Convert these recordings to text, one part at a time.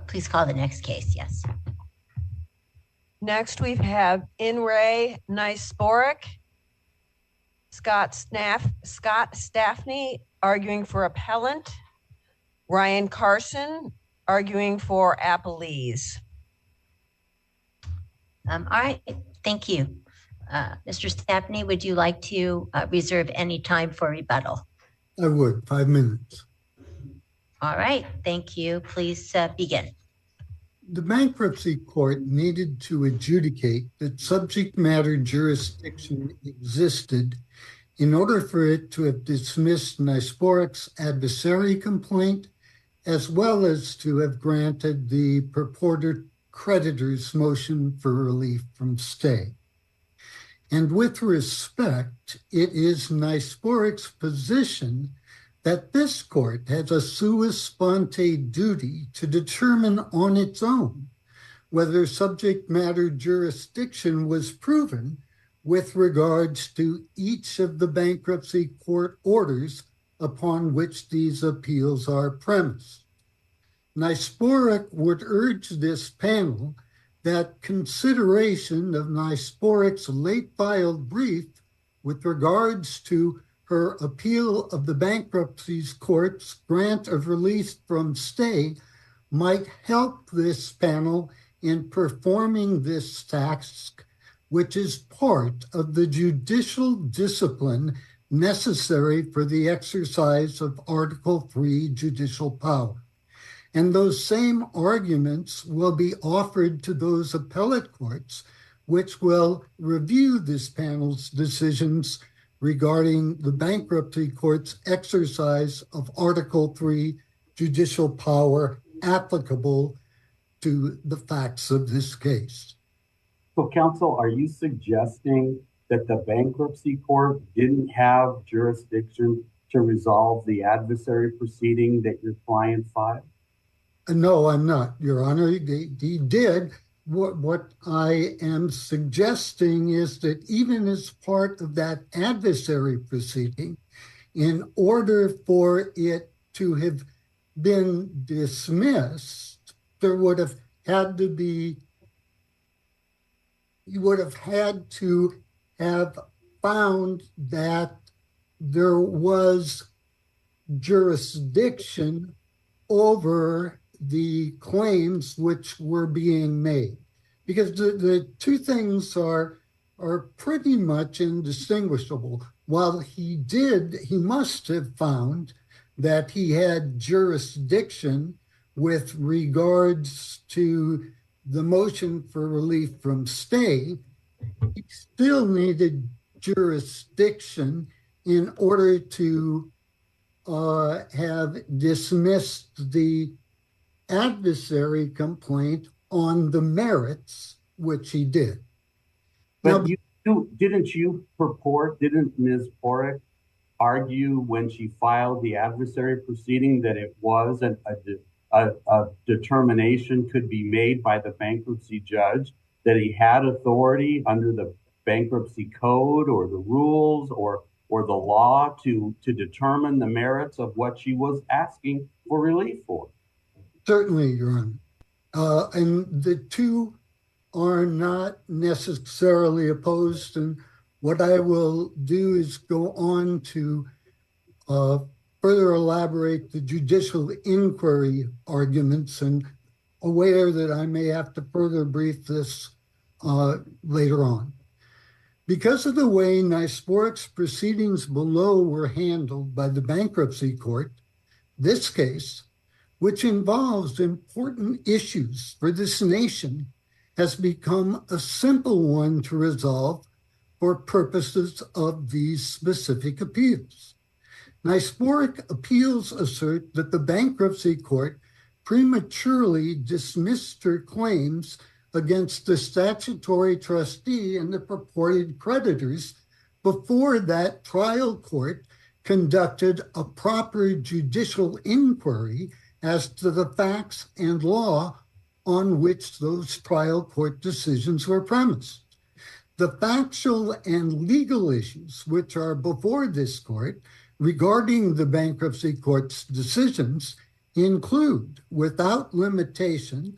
Please call the next case, yes. Next, we have In-Ray Nisporik, Scott Staffney arguing for appellant, Ryan Carson arguing for appellees. All right, thank you. Mr. Stepney, would you like to reserve any time for rebuttal? I would, 5 minutes. All right, thank you. Please begin. The bankruptcy court needed to adjudicate that subject matter jurisdiction existed in order for it to have dismissed Nisporik's adversary complaint, as well as to have granted the purported creditor's motion for relief from stay. And with respect, it is Nisporik's position that this court has a sua sponte duty to determine on its own whether subject matter jurisdiction was proven with regards to each of the bankruptcy court orders upon which these appeals are premised. Nisporik would urge this panel that consideration of Nisporik's late filed brief with regards to her appeal of the bankruptcy court's grant of release from stay might help this panel in performing this task, which is part of the judicial discipline necessary for the exercise of Article III judicial power. And those same arguments will be offered to those appellate courts, which will review this panel's decisions regarding the bankruptcy court's exercise of Article III judicial power applicable to the facts of this case. So, counsel, are you suggesting that the bankruptcy court didn't have jurisdiction to resolve the adversary proceeding that your client filed? No, I'm not, Your Honor. He did. What I am suggesting is that even as part of that adversary proceeding, in order for it to have been dismissed, there would have had to be, you would have had to have found that there was jurisdiction over the claims which were being made, because the two things are pretty much indistinguishable. While he must have found that he had jurisdiction with regards to the motion for relief from stay, he still needed jurisdiction in order to have dismissed the adversary complaint on the merits, which he did. But didn't Ms. Porrick argue when she filed the adversary proceeding that it was a determination could be made by the bankruptcy judge that he had authority under the bankruptcy code or the rules or the law to determine the merits of what she was asking for relief for? Certainly, Your Honor. And the two are not necessarily opposed. And what I will do is go on to further elaborate the judicial inquiry arguments, and aware that I may have to further brief this later on. Because of the way Nisporik's proceedings below were handled by the bankruptcy court, this case, which involves important issues for this nation, has become a simple one to resolve for purposes of these specific appeals. Nisporik appeals assert that the bankruptcy court prematurely dismissed her claims against the statutory trustee and the purported creditors before that trial court conducted a proper judicial inquiry as to the facts and law on which those trial court decisions were premised. The factual and legal issues which are before this court regarding the bankruptcy court's decisions include, without limitation,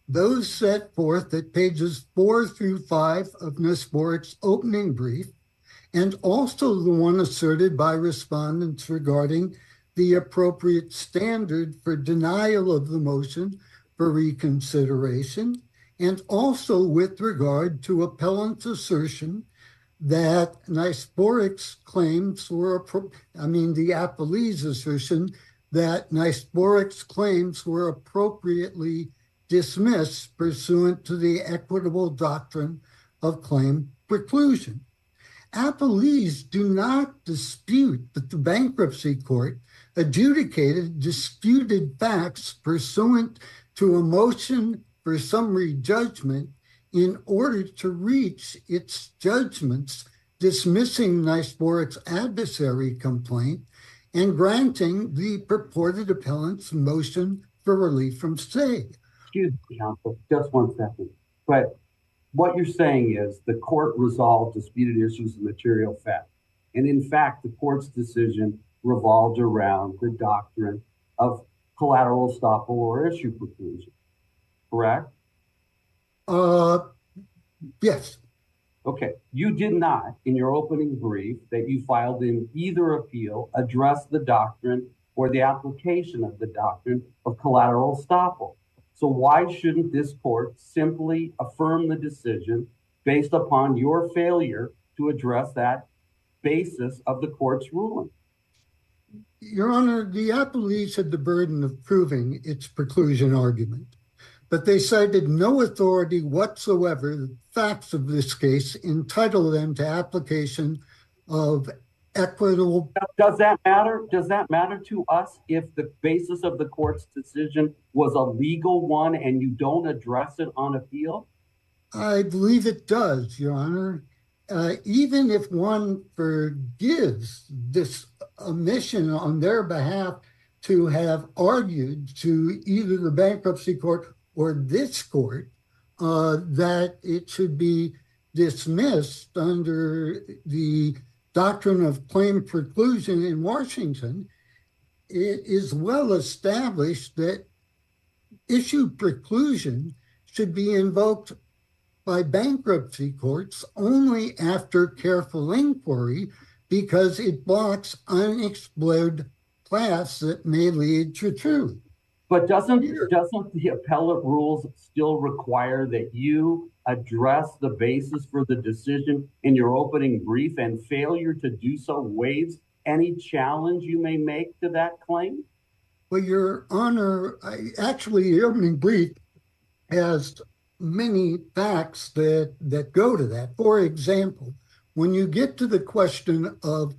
those set forth at pages 4 through 5 of Nisporic's opening brief, and also the one asserted by respondents regarding the appropriate standard for denial of the motion for reconsideration, and also with regard to appellant's assertion that Nisporic's claims were, the appellee's assertion that Nisporic's claims were appropriately dismissed pursuant to the equitable doctrine of claim preclusion. Appellees do not dispute that the bankruptcy court adjudicated disputed facts pursuant to a motion for summary judgment in order to reach its judgments dismissing Nisporic's adversary complaint and granting the purported appellant's motion for relief from stay. Excuse me, counsel, just 1 second. But what you're saying is the court resolved disputed issues of material fact. And in fact, the court's decision revolved around the doctrine of collateral estoppel or issue preclusion, correct? Yes. Okay. You did not, in your opening brief that you filed in either appeal, address the doctrine or the application of the doctrine of collateral estoppel. So why shouldn't this court simply affirm the decision based upon your failure to address that basis of the court's ruling? Your Honor, the appellees had the burden of proving its preclusion argument, but they cited no authority whatsoever. The facts of this case entitle them to application of equitable. Does that matter? Does that matter to us if the basis of the court's decision was a legal one and you don't address it on appeal? I believe it does, Your Honor. Even if one forgives this omission on their behalf to have argued to either the bankruptcy court or this court that it should be dismissed under the doctrine of claim preclusion in Washington, it is well established that issue preclusion should be invoked by bankruptcy courts only after careful inquiry because it blocks unexplored paths that may lead to truth. But doesn't the appellate rules still require that you address the basis for the decision in your opening brief, and failure to do so waives any challenge you may make to that claim? Well, Your Honor, actually, the opening brief has many facts that go to that. For example, when you get to the question of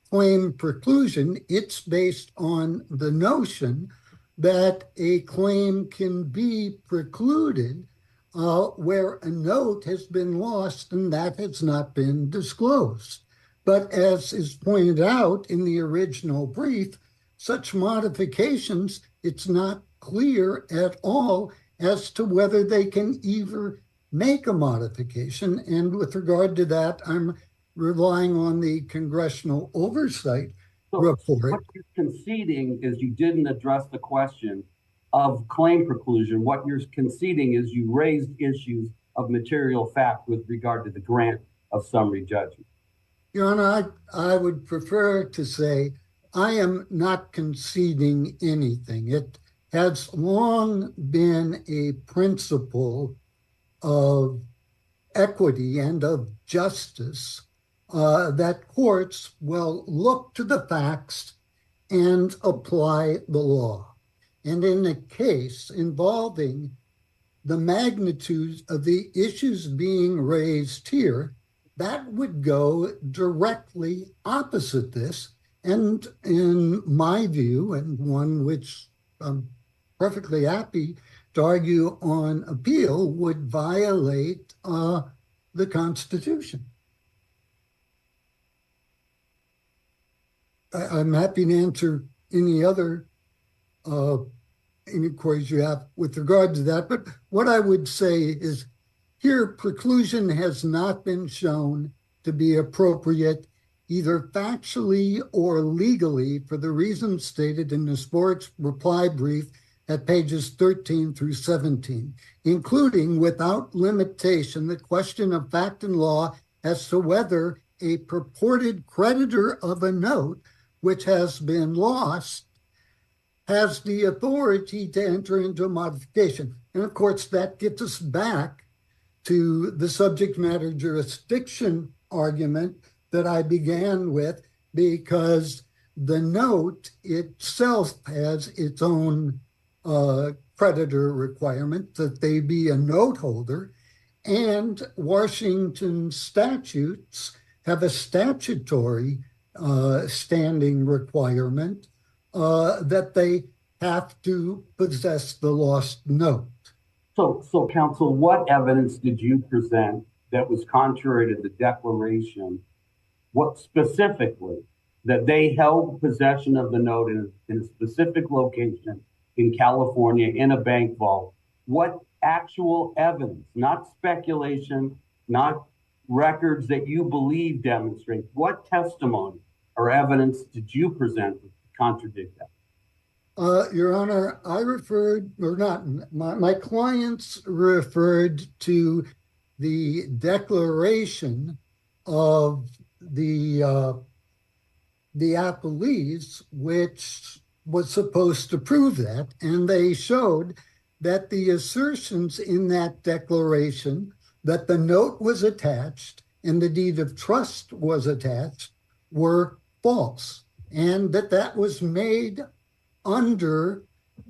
claim preclusion, it's based on the notion that a claim can be precluded where a note has been lost and that has not been disclosed. But as is pointed out in the original brief, such modifications, it's not clear at all as to whether they can either make a modification. And with regard to that, I'm relying on the congressional oversight report. What you're conceding is you didn't address the question of claim preclusion. What you're conceding is you raised issues of material fact with regard to the grant of summary judgment. Your Honor, I would prefer to say I am not conceding anything. It has long been a principle of equity and of justice that courts will look to the facts and apply the law. And in a case involving the magnitude of the issues being raised here, that would go directly opposite this. And in my view, and one which I'm perfectly happy to argue on appeal, would violate the Constitution. I'm happy to answer any other inquiries you have with regard to that. But what I would say is here, preclusion has not been shown to be appropriate either factually or legally for the reasons stated in the Spork's reply brief at pages 13 through 17, including without limitation the question of fact and law as to whether a purported creditor of a note which has been lost has the authority to enter into a modification. And of course, that gets us back to the subject matter jurisdiction argument that I began with, because the note itself has its own creditor requirement that they be a note holder, and Washington statutes have a statutory standing requirement that they have to possess the lost note. So counsel, what evidence did you present that was contrary to the declaration? What specifically that they held possession of the note in a specific location in California in a bank vault? What actual evidence, not speculation, not records that you believe demonstrate, what testimony or evidence did you present to contradict that? Your Honor, I referred, or not, my clients referred to the declaration of the appellees, which was supposed to prove that, and they showed that the assertions in that declaration that the note was attached and the deed of trust was attached were false, and that was made under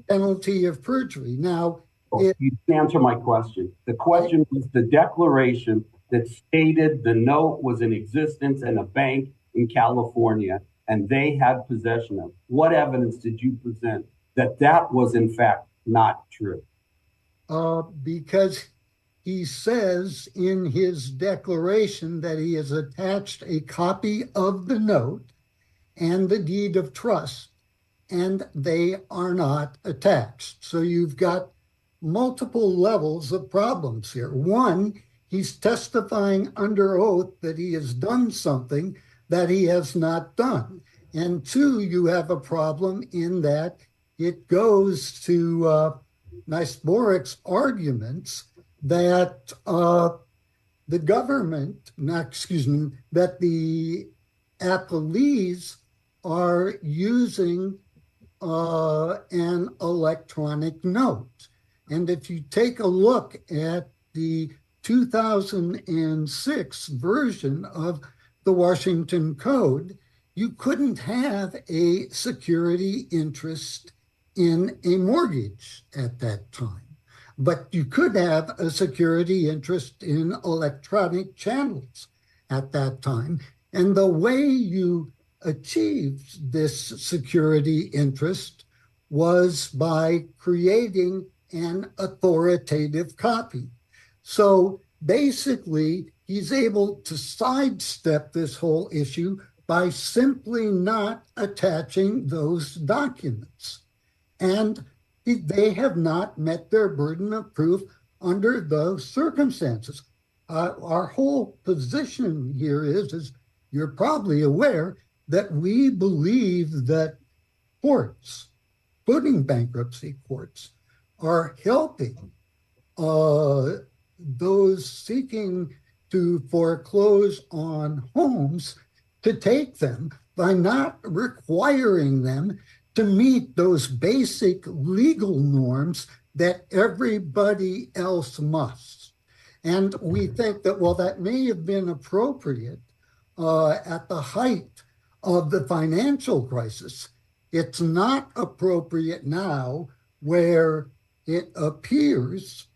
penalty of perjury. Now, you answer my question. The question was the declaration that stated the note was in existence in a bank in California and they had possession of. What evidence did you present that that was in fact not true? Because he says in his declaration that he has attached a copy of the note and the deed of trust, and they are not attached. So you've got multiple levels of problems here. One, he's testifying under oath that he has done something that he has not done. And two, you have a problem in that it goes to Niceboric's arguments that the government, that the appellees are using an electronic note. And if you take a look at the 2006 version of the Washington Code, you couldn't have a security interest in a mortgage at that time, but you could have a security interest in electronic channels at that time. And the way you achieved this security interest was by creating an authoritative copy. So basically, he's able to sidestep this whole issue by simply not attaching those documents. And they have not met their burden of proof under those circumstances. Our whole position here is you're probably aware that we believe that courts, including bankruptcy courts, are helping those seeking to foreclose on homes to take them by not requiring them to meet those basic legal norms that everybody else must. And we think that, well, that may have been appropriate at the height of the financial crisis. It's not appropriate now, where it appears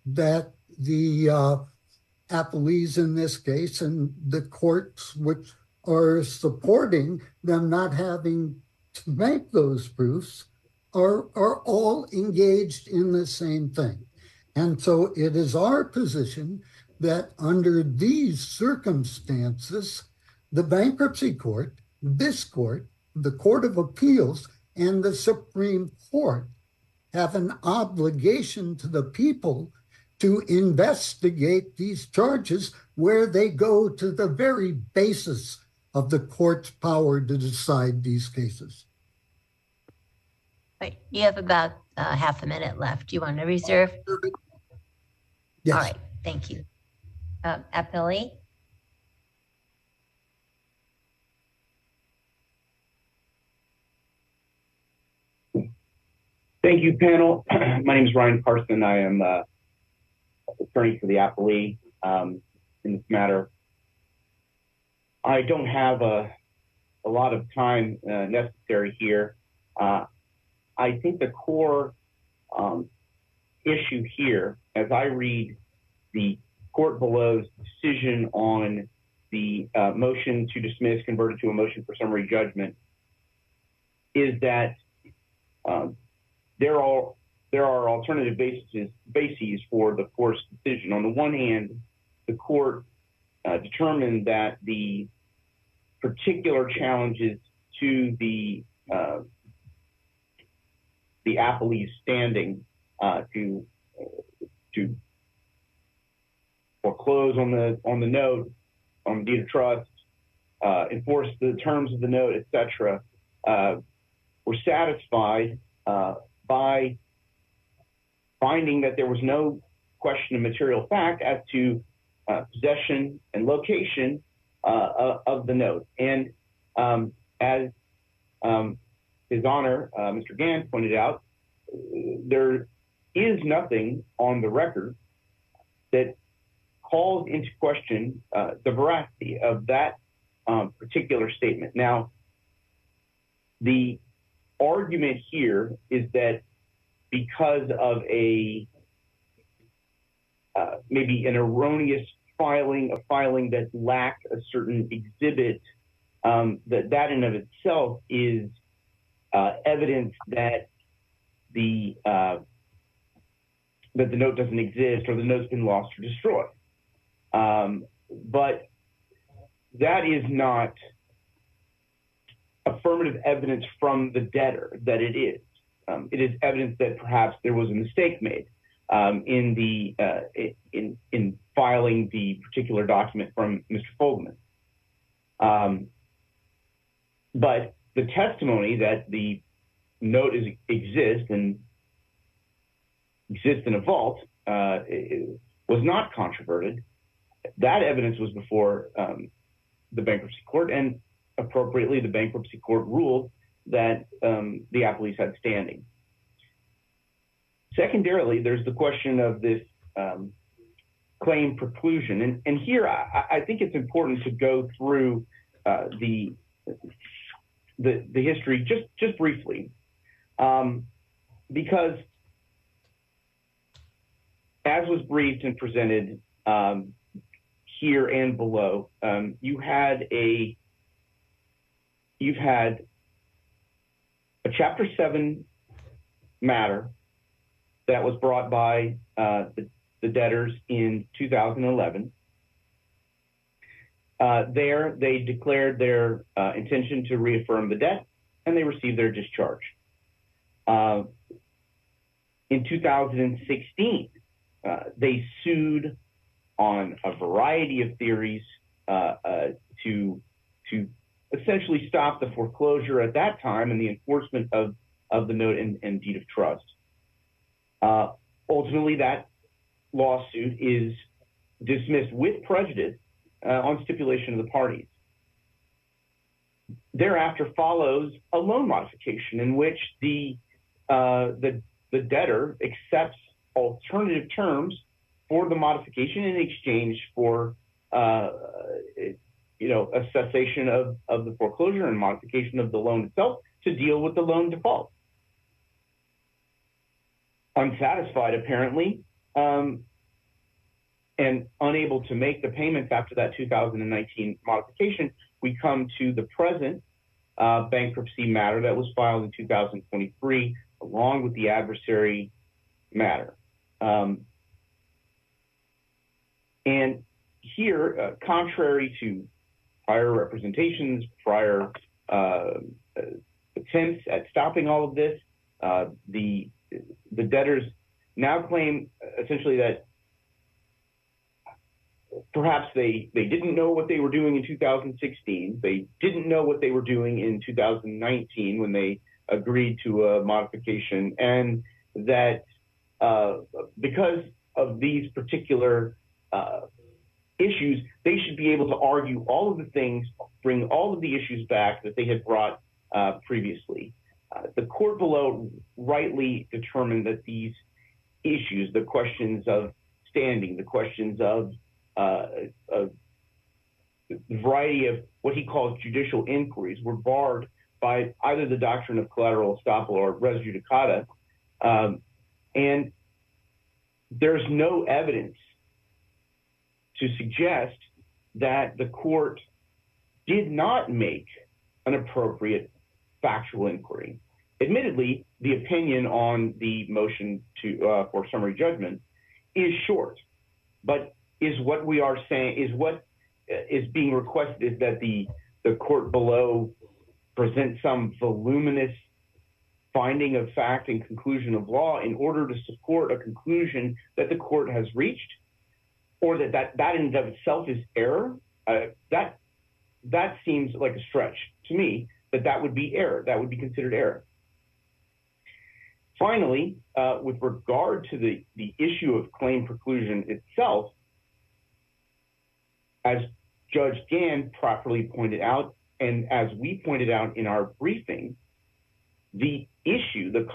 that the appellees in this case and the courts which are supporting them not having to make those proofs are all engaged in the same thing. And so it is our position that under these circumstances, the bankruptcy court, this court, the Court of Appeals, and the Supreme Court have an obligation to the people to investigate these charges where they go to the very basis of the court's power to decide these cases. Right. You have about half a minute left. Do you want to reserve? Yes. All right. Thank you. Appellee? Thank you, panel. My name is Ryan Carson. I am attorney for the appellee in this matter. I don't have a lot of time necessary here. I think the core issue here, as I read the court below's decision on the motion to dismiss converted to a motion for summary judgment, is that there are alternative bases for the court's decision. On the one hand, the court determined that the particular challenges to the appellee's standing to foreclose on the note, on the deed of trust, enforce the terms of the note, etc., were satisfied by finding that there was no question of material fact as to possession and location of the note. And as His Honor, Mr. Gant, pointed out, there is nothing on the record that calls into question the veracity of that particular statement. Now, the argument here is that because of a maybe an erroneous filing, a filing that lacked a certain exhibit, that in of itself is evidence that the note doesn't exist or the note's been lost or destroyed. But that is not affirmative evidence from the debtor that it is. It is evidence that perhaps there was a mistake made in filing the particular document from Mr. Fogelman. But the testimony that the note exists in a vault was not controverted. That evidence was before the bankruptcy court, and appropriately, the bankruptcy court ruled that the appellees had standing. Secondarily, there's the question of this claim preclusion. And here, I think it's important to go through the history just briefly, because as was briefed and presented here and below, you've had a Chapter 7 matter that was brought by the debtors in 2011. There, they declared their intention to reaffirm the debt, and they received their discharge. In 2016, they sued on a variety of theories to essentially stop the foreclosure at that time and the enforcement of the note and deed of trust. Ultimately, that lawsuit is dismissed with prejudice on stipulation of the parties. Thereafter follows a loan modification in which the debtor accepts alternative terms for the modification in exchange for a cessation of the foreclosure and modification of the loan itself to deal with the loan default. Unsatisfied, apparently, and unable to make the payments after that 2019 modification, we come to the present bankruptcy matter that was filed in 2023, along with the adversary matter. And here, contrary to prior representations, prior attempts at stopping all of this, the debtors now claim essentially that perhaps they didn't know what they were doing in 2016. They didn't know what they were doing in 2019 when they agreed to a modification, and that because of these particular issues, they should be able to argue all of the things, bring all of the issues back that they had brought previously. The court below rightly determined that these issues, the questions of standing, the questions of a variety of what he calls judicial inquiries, were barred by either the doctrine of collateral estoppel or res judicata. And there's no evidence to suggest that the court did not make an appropriate factual inquiry. Admittedly, the opinion on the motion for summary judgment is short, but is what we are saying, is what is being requested, is that the court below present some voluminous finding of fact and conclusion of law in order to support a conclusion that the court has reached, or that in and of itself is error. That seems like a stretch to me, that would be error, that would be considered error. Finally, with regard to the issue of claim preclusion itself, as Judge Gann properly pointed out, and as we pointed out in our briefing, the issue, the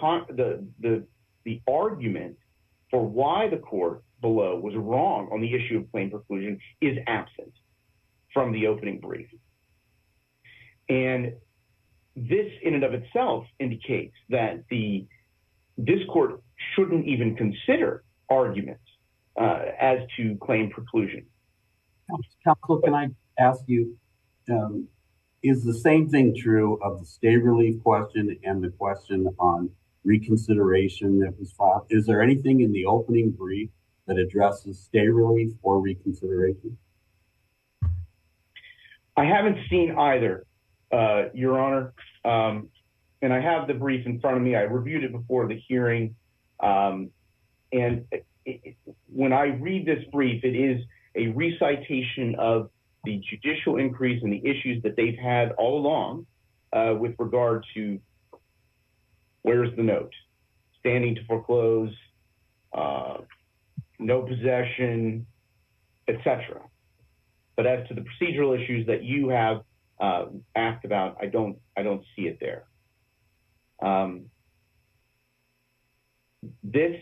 argument for why the court below was wrong on the issue of claim preclusion is absent from the opening brief. And this in and of itself indicates that this court shouldn't even consider arguments as to claim preclusion. Counsel, can I ask you, is the same thing true of the stay relief question and the question on reconsideration that was filed? Is there anything in the opening brief that addresses stay relief or reconsideration? I haven't seen either, Your Honor. And I have the brief in front of me. I reviewed it before the hearing. And when I read this brief, it is a recitation of the judicial inquiries and the issues that they've had all along with regard to where's the note, standing to foreclose, no possession, etc. But as to the procedural issues that you have asked about, I don't see it there. This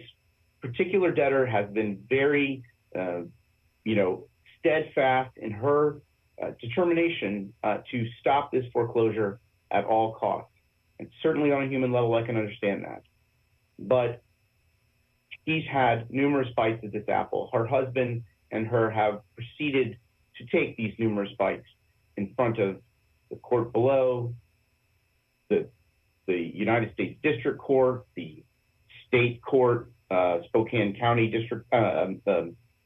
particular debtor has been very, steadfast in her determination to stop this foreclosure at all costs. And certainly on a human level, I can understand that. But she's had numerous bites at this apple. Her husband and her have proceeded to take these numerous bites in front of the court below, the United States District Court, the State Court, Spokane County District,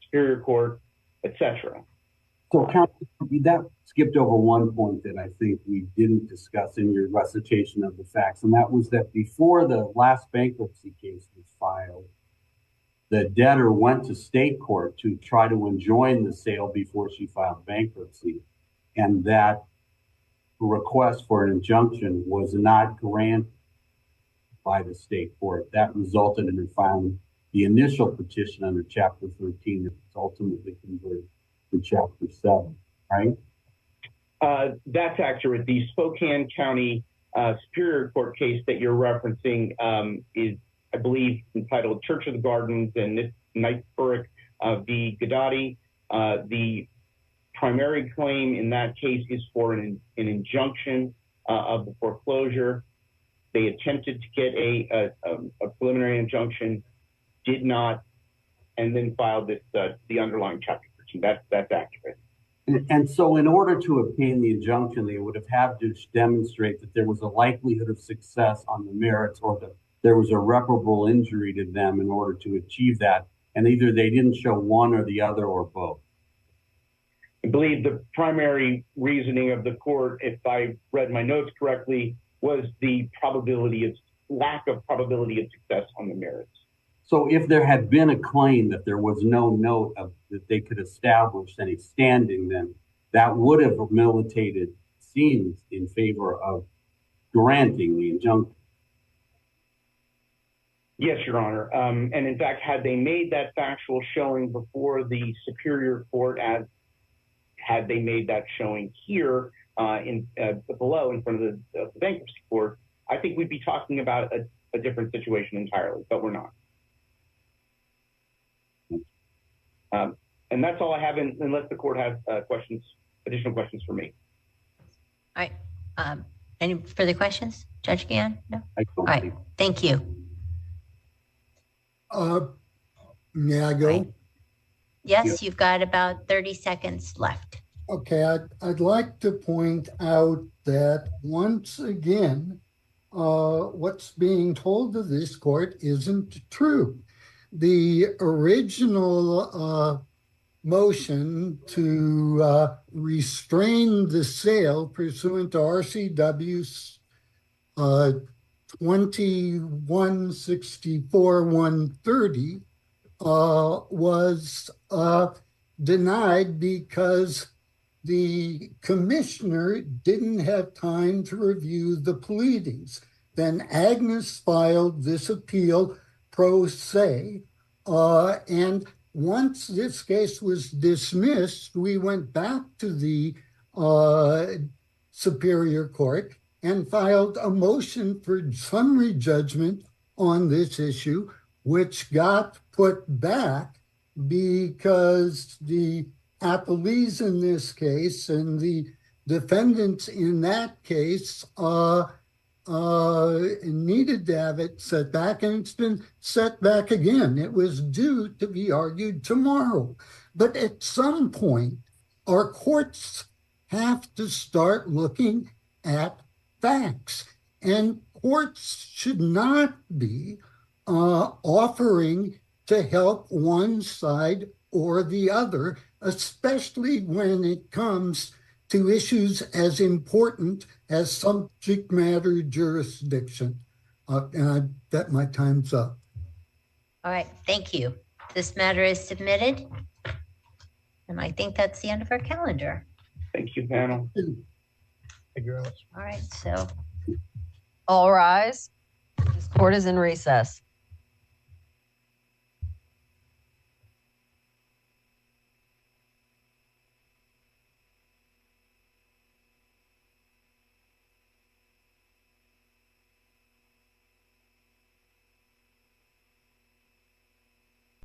Superior Court, etc. So, counsel, that skipped over one point that I think we didn't discuss in your recitation of the facts, and that was that before the last bankruptcy case was filed, the debtor went to state court to try to enjoin the sale before she filed bankruptcy, and that request for an injunction was not granted by the state court. That resulted in her filing the initial petition under Chapter 13 that was ultimately converted to Chapter 7, right? That's accurate. The Spokane County Superior Court case that you're referencing is, I believe, entitled Church of the Gardens and Knightsburg v. Gadati. The primary claim in that case is for an injunction of the foreclosure. They attempted to get a preliminary injunction, did not, and then filed the underlying Chapter 13. That's accurate. And so in order to obtain the injunction, they would have had to demonstrate that there was a likelihood of success on the merits, or that there was irreparable injury to them in order to achieve that. And either they didn't show one or the other or both. I believe the primary reasoning of the court, if I read my notes correctly, was the lack of probability of success on the merits. So if there had been a claim that there was no note of that they could establish any standing, then that would have militated, seems, in favor of granting the injunction. Yes, Your Honor. And in fact, had they made that factual showing before the Superior Court, as had they made that showing here below in front of the bankruptcy court, I think we'd be talking about a different situation entirely, but we're not. And that's all I have, unless the court has additional questions for me. All right. Any further questions, Judge Gann? No? I All don't right. think. Thank you. May I go? Right. Yes, Yeah. you've got about 30 seconds left. Okay, I'd like to point out that once again, what's being told to this court isn't true. The original motion to restrain the sale pursuant to RCW 2164-130 was denied because the commissioner didn't have time to review the pleadings. Then Agnes filed this appeal pro se, and once this case was dismissed, we went back to the Superior Court and filed a motion for summary judgment on this issue, which got put back because the appellees in this case and the defendants in that case needed to have it set back, and it's been set back again. It was due to be argued tomorrow. But at some point, our courts have to start looking at facts, and courts should not be offering to help one side or the other, especially when it comes to issues as important as subject matter jurisdiction. And I bet my time's up. All right. Thank you. This matter is submitted. And I think that's the end of our calendar. Thank you, panel. Thank you very much. All right. So All rise. This court is in recess.